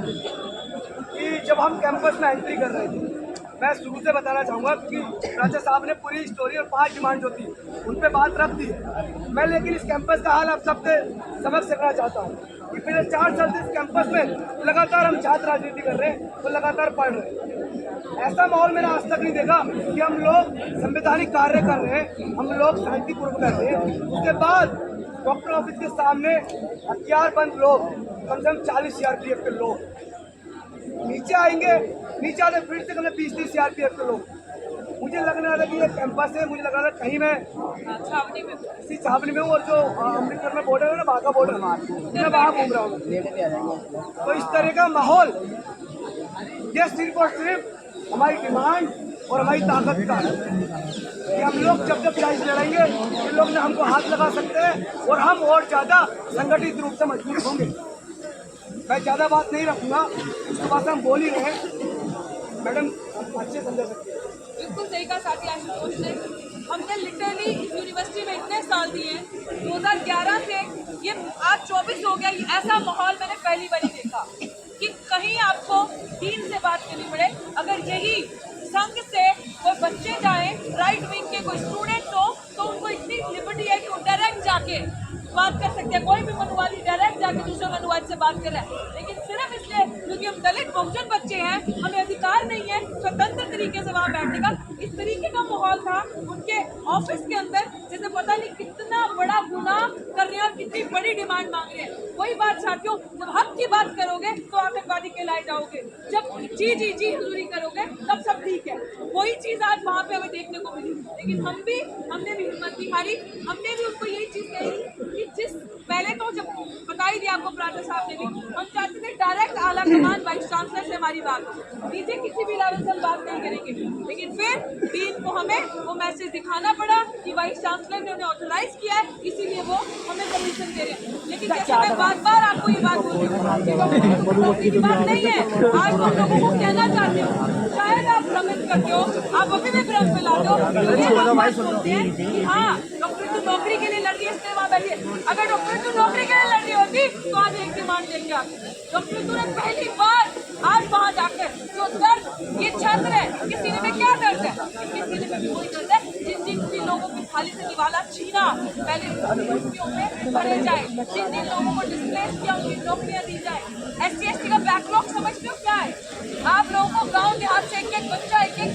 कि जब हम कैंपस में एंट्री कर रहे थे, मैं शुरू से बताना चाहूँगा कि राजा साहब ने पूरी स्टोरी और 5 डिमांड जो थी उन पे बात रख दी है। मैं लेकिन इस कैंपस का हाल आप सबके समझ सकना चाहता हूँ कि पिछले 4 साल से इस कैंपस में लगातार हम छात्र राजनीति कर रहे हैं और लगातार पढ़ रहे हैं। ऐसा माहौल मैंने आज तक नहीं देखा कि हम लोग संवैधानिक कार्य कर रहे हैं, हम लोग शांतिपूर्वक कर रहे हैं। उसके बाद डॉक्टर ऑफिस के सामने हथियारबंद लोग, कम से कम 40 सीआरपीएफ के लोग नीचे आएंगे, नीचे आते फिर से कम 20-30 सीआरपीएफ के लोग। मुझे लग रहा था कि ये कैंपस है, मुझे लग रहा था कहीं मैं छावनी में इसी छावनी में हूँ और जो अमृतसर में बॉर्डर है ना, बाघा बॉर्डर, मैं वहाँ घूम रहा हूँ। तो इस तरह का माहौल ये सिर्फ और सिर्फ हमारी डिमांड और हमारी ताकत का है कि हम लोग जब जब प्राइज लड़ेंगे इन लोग ने हमको हाथ लगा सकते हैं और हम और ज़्यादा संगठित रूप से मजबूत होंगे। मैं ज़्यादा बात नहीं रखूँगा, इसके बाद हम बोल ही रहे हैं। मैडम अच्छे समझा सकते हैं। बिल्कुल सही कहा साथी आशुतोष ने। हमने लिटरली इस यूनिवर्सिटी में इतने साल दिए हैं, 2011 से ये आज 24 हो गया। ऐसा माहौल मैंने पहली बार देखा कि कहीं आपको डीन से बात करनी पड़े। अगर यही संघ से कोई बच्चे जाए, राइट विंग के कोई स्टूडेंट्स हो, तो उनको इतनी लिबर्टी है कि वो डायरेक्ट जाके बात कर सकते हैं। कोई भी मनुवादी डायरेक्ट जाके दूसरे मनुवादी से बात कर रहा है, लेकिन सिर्फ इसलिए क्योंकि हम दलित बहुजन बच्चे हैं, हमें अधिकार नहीं है स्वतंत्र तरीके से वहाँ बैठने का। इस तरीके का माहौल था उनके ऑफिस के अंदर, जैसे पता नहीं कितना बड़ा गुनाह कर रहे हैं और कितनी बड़ी डिमांड मांग रहे हैं। वही बात साथियों, जब हक की बात करोगे तो आतंकवादी कहलाए जाओगे, जब जी जी जी हुजूरी करोगे तब सब ठीक है। वही चीज आज वहाँ पे हमें देखने को मिली, लेकिन हमने भी हिम्मत नहीं हारी। हमने भी उनको यही चीज कही कि जिस पहले तो जब बता ही दिया आपको प्रार्थना साहब ने भी, हम चाहते थे डायरेक्ट आला कमान वाइस चांसलर से हमारी बात हो, नीचे किसी भी लेवल से हम बात नहीं करेंगे। लेकिन फिर डीन को हमें वो मैसेज दिखाना पड़ा कि वाइस चांसलर ने उन्हें ऑथराइज किया है, इसीलिए वो हमें परमिशन दे रहे हैं। लेकिन जैसे मैं बार बार आपको ये बात बोल रही हूँ की बात नहीं है, आज हम लोगों को कहना चाहते हो, शायद आप भ्रमित करते हो, आप अभी भी भ्रम फैलाते हो। बोलते हैं कि हाँ डॉक्टर तो नौकरी के लिए लड़ रही है इसलिए वहाँ बैठी है। अगर डॉक्टर तो नौकरी के लिए लड़ रही होती तो आज एक डिमांड लेके आती। डॉक्टर तो ने पहली बार आज वहाँ जाकर जो दर्द ये छात्र है, इनके सीने में क्या दर्द है? इनके सीने में भी वही दर्द है जिन जिन लोगों की थाली से निवाला छीना, पहले यूनिवर्सिटियों में पढ़े जाए, जिन जिन लोगों को डिस्प्लेस किया उनकी नौकरियाँ दी जाए। SC/ST का बैकलॉग समझते हो क्या है? आप लोगों को गाँव देहात से एक एक बच्चा, एक एक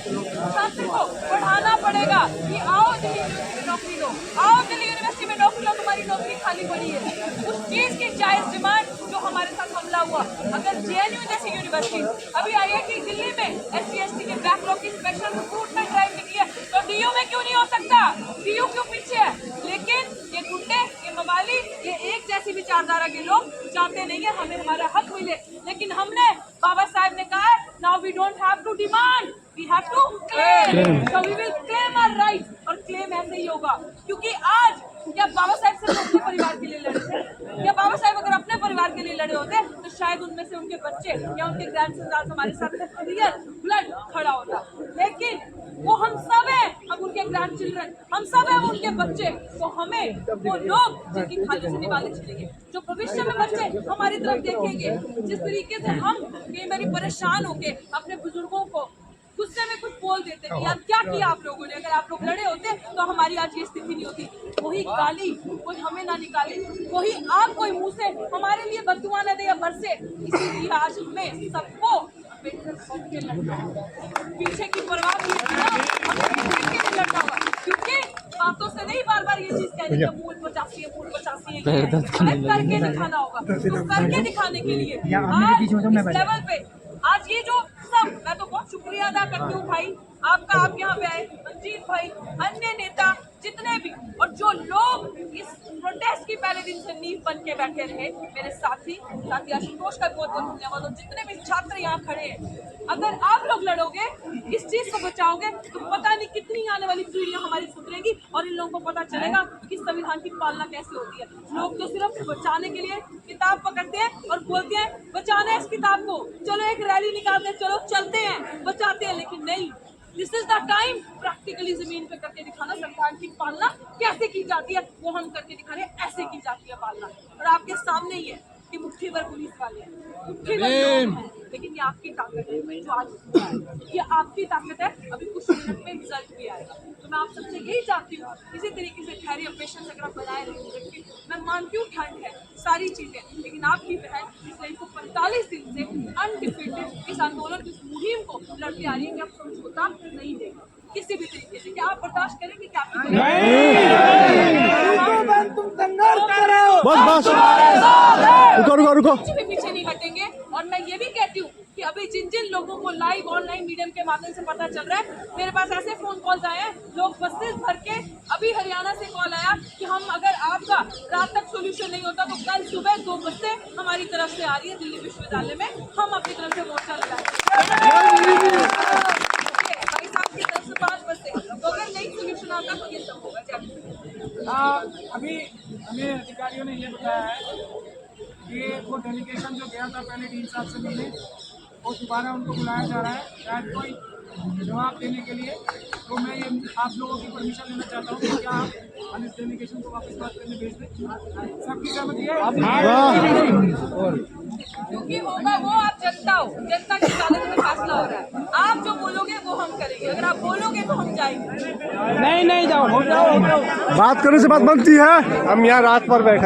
छात्र को पढ़ाना पड़ेगा कि आओ दिल्ली यूनिवर्सिटी में नौकरी लो, आओ दिल्ली यूनिवर्सिटी में नौकरी लो, तुम्हारी नौकरी खाली पड़ी है। उस चीज की जायज डिमांड जो हमारे साथ हमला हुआ, अगर JNU जैसी यूनिवर्सिटी अभी IIT दिल्ली में SC/ST के बैकलॉग की स्पेशल रिक्रूटमेंट ड्राइव निकली है, तो DU में क्यों नहीं हो सकता? DU क्यों पीछे है? लेकिन ये गुंडे, ये मवाली, ये एक जैसी विचारधारा के लोग चाहते नहीं है हमें हमारा हक मिले। लेकिन हमने, बाबा साहब ने कहा है, now we don't have to demand, we have to claim. So we will claim our right, और क्लेम ऐसे ही होगा क्योंकि आज क्या बाबा साहब सिर्फ अपने परिवार के लिए लड़े थे? क्या बाबा साहब अगर अपने परिवार के लिए लड़े होते तो शायद उनमें से उनके बच्चे या उनके ग्रैंडसन आज हमारे साथ रियल ब्लड खड़ा होता। लेकिन वो हम सब हैं, हम उनके ग्रैंड चिल्ड्रन, हम सब हैं उनके बच्चे। तो हमें वो लोग जिनकी खाली से निवाले छिड़ेंगे, जो भविष्य में बच्चे हमारी तरफ देखेंगे, जिस तरीके से हम कई बार परेशान होके अपने बुजुर्गों को गुस्से में कुछ बोल देते कि यार क्या किया आप लोगों ने, अगर आप लोग लड़े होते तो हमारी आज ये स्थिति नहीं होती। वही गाली कोई हमें ना निकाले, वही आग कोई मुंह से हमारे लिए बददुआ न दे या बरसे। इसीलिए आज हमें सबको पीछे की परवाह नहीं लड़ना हुआ, क्योंकि बातों से नहीं बार बार ये चीज कहने की मूल 85 है, मूल 85 है, करके दिखाना होगा। तो करके दिखाने के लिए आज इस लेवल पे आज ये जो सब, मैं तो बहुत शुक्रिया अदा करती हूँ भाई आपका, आप यहाँ पे आए, मंजीत भाई, अन्य नेता जितने भी, और जो लोग इस प्रोटेस्ट की पहले दिन से नींव बन के बैठे रहे, मेरे साथी आशुतोष का बहुत बहुत धन्यवाद, और जितने भी छात्र यहाँ खड़े हैं। अगर आप लोग लड़ोगे, इस चीज को बचाओगे, तो पता नहीं कितनी आने वाली पीढ़ियां हमारी सुधरेगी और इन लोगों को पता चलेगा कि संविधान की पालना कैसे होती है। लोग तो सिर्फ बचाने के लिए किताब पकड़ते हैं और बोलते हैं बचाना है इस किताब को, चलो एक रैली निकालते हैं, चलो चलते हैं, बचाते हैं। लेकिन नहीं, this is the time practically जमीन पे करके दिखाना संविधान की पालना कैसे की जाती है, वो हम करके दिखा रहे हैं, ऐसे की जाती है पालना, और आपके सामने ही है। कि मुट्ठी भर पुलिस वाले हैं, मुट्ठी भर लोग हैं, लेकिन ये आपकी ताकत है जो आज हुआ है, ये आपकी ताकत है। अभी कुछ मिनट में रिजल्ट भी आएगा, तो मैं आप सबसे यही चाहती हूँ इसी तरीके से धैर्य पेशेंस अगर आप बनाए रखेंगे। मैं मानती हूँ ठंड है, सारी चीजें, लेकिन आपकी बहन इस लड़ाई को 45 दिन से अनडिफिटेड इस आंदोलन इस मुहिम को लड़ती आ रही है कि आप समझौता नहीं देगा किसी भी तरीके से। क्या आप बर्दाश्त करेंगे? क्या तुम संघर्ष करो, बस रुको कुछ भी पीछे नहीं हटेंगे। और मैं ये भी कहती हूँ कि अभी जिन जिन लोगों को लाइव ऑनलाइन मीडियम के माध्यम से पता चल रहा है, मेरे पास ऐसे फोन कॉल्स आए हैं, लोग बसेस भर के, अभी हरियाणा से कॉल आया कि हम अगर आपका रात तक सोल्यूशन नहीं होता तो कल सुबह 2 बसें हमारी तरफ से आ रही है दिल्ली विश्वविद्यालय में, हम अपनी तरफ से मोर्चा लगाएंगे। भाई साहब की तरफ से 5 बसें, तो अगर नहीं सोल्यूशन आता तो ये सब होगा। अभी हमें अधिकारियों ने ये बताया है कि वो डेलीगेशन जो गया था पहले डीन साहब से मिलने, वो दोबारा उनको बुलाया जा रहा है शायद कोई जवाब देने के लिए। तो मैं ये आप लोगों की परमिशन लेना चाहता हूँ कि क्या आप इस डेलीगेशन को वापस बात करने भेज दें? सबकी सहमति है? क्योंकि होगा वो आप जनता हो, जनता की अदालत में फैसला हो रहा है। आप जो बोलोगे वो हम करेंगे, अगर आप बोलोगे तो हम जाएंगे। बात करने से बात बनती है। हम यहाँ रात पर बैठे